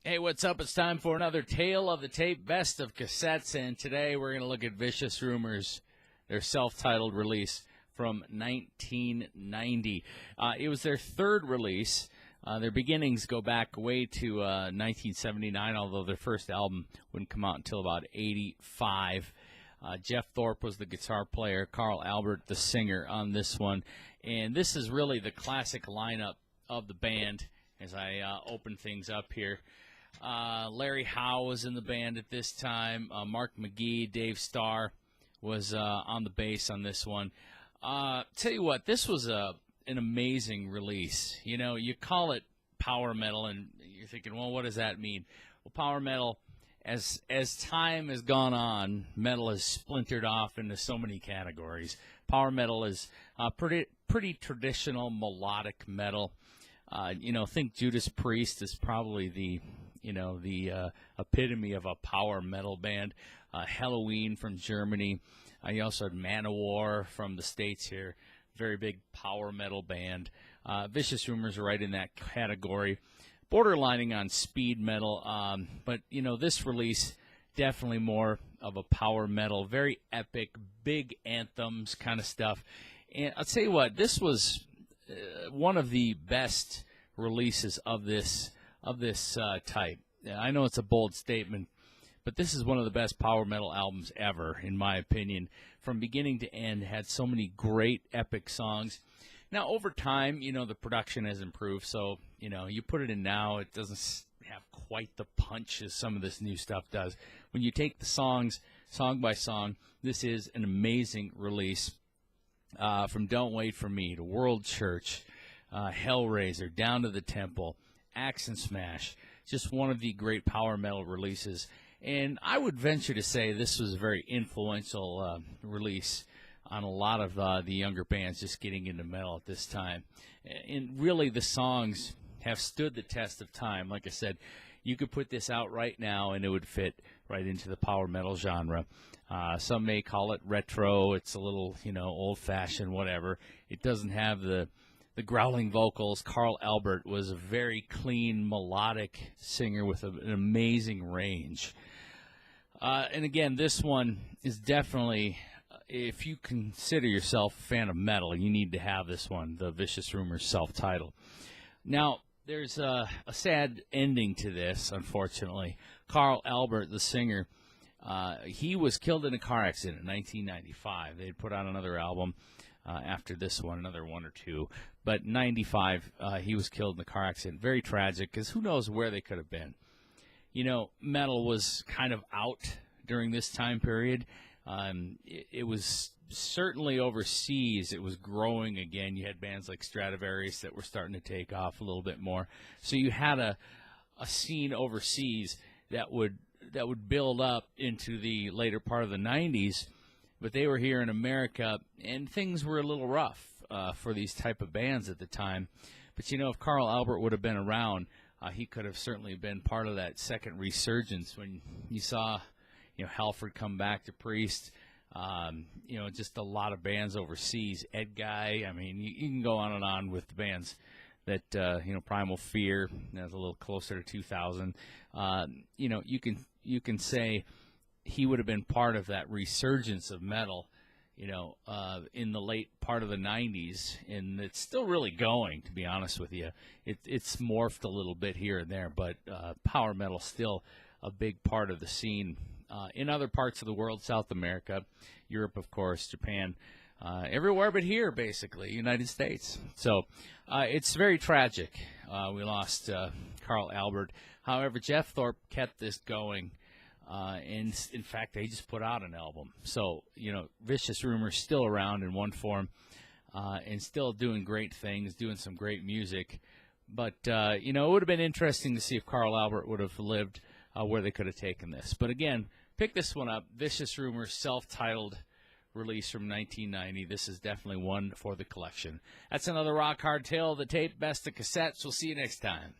Hey, what's up? It's time for another Tale of the Tape Best of Cassettes, and today we're going to look at Vicious Rumors, their self-titled release from 1990. It was their third release. Their beginnings go back way to 1979, although their first album wouldn't come out until about 85. Jeff Thorpe was the guitar player, Carl Albert the singer on this one, and this is really the classic lineup of the band as I open things up here. Larry Howe was in the band at this time. Mark McGee, Dave Starr was on the bass on this one. Tell you what, this was an amazing release. You know, you call it power metal, and you're thinking, well, what does that mean? Well, power metal, as time has gone on, metal has splintered off into so many categories. Power metal is pretty traditional melodic metal. Think Judas Priest is probably the epitome of a power metal band. Halloween from Germany. You also had Manowar from the States here. Very big power metal band. Vicious Rumors are right in that category. Borderlining on speed metal. But this release, definitely more of a power metal. Very epic, big anthems kind of stuff. And I'll tell you what, this was one of the best releases of this type. I know it's a bold statement, but this is one of the best power metal albums ever, in my opinion. From beginning to end, had so many great epic songs. Now, over time, the production has improved, so, you put it in now, it doesn't have quite the punch as some of this new stuff does. When you take the songs, song by song, this is an amazing release. From Don't Wait For Me to World Church, Hellraiser, Down to the Temple, Axe and Smash, just one of the great power metal releases. And I would venture to say this was a very influential release on a lot of the younger bands just getting into metal at this time. And really, the songs have stood the test of time. Like I said, you could put this out right now and it would fit right into the power metal genre. Some may call it retro. It's a little, old-fashioned, whatever. It doesn't have the growling vocals. Carl Albert was a very clean, melodic singer with an amazing range. And again, this one is definitely, if you consider yourself a fan of metal, you need to have this one, the Vicious Rumors self-titled. Now, there's a sad ending to this, unfortunately. Carl Albert, the singer, he was killed in a car accident in 1995. They had put out another album after this one, another one or two. But in 95, he was killed in a car accident. Very tragic, because who knows where they could have been. Metal was kind of out during this time period. It was certainly overseas. It was growing again. You had bands like Stratovarius that were starting to take off a little bit more. So you had a scene overseas that would build up into the later part of the 90s, but they were here in America, and things were a little rough for these type of bands at the time. But, if Carl Albert would have been around, he could have certainly been part of that second resurgence when you saw, Halford come back to Priest, just a lot of bands overseas. Ed Guy, I mean, you can go on and on with the bands that, Primal Fear, that's a little closer to 2000. You can say he would have been part of that resurgence of metal, in the late part of the 90s, and it's still really going, to be honest with you. It's morphed a little bit here and there, but power metal still a big part of the scene in other parts of the world, South America, Europe, of course, Japan, everywhere but here, basically, United States. So it's very tragic. We lost Carl Albert. However, Jeff Thorpe kept this going. And in fact, they just put out an album. So, Vicious Rumors still around in one form and still doing great things, doing some great music. But, it would have been interesting to see if Carl Albert would have lived where they could have taken this. But again, pick this one up. Vicious Rumors, self-titled release from 1990. This is definitely one for the collection. That's another rock hard tale of the tape, best of cassettes. We'll see you next time.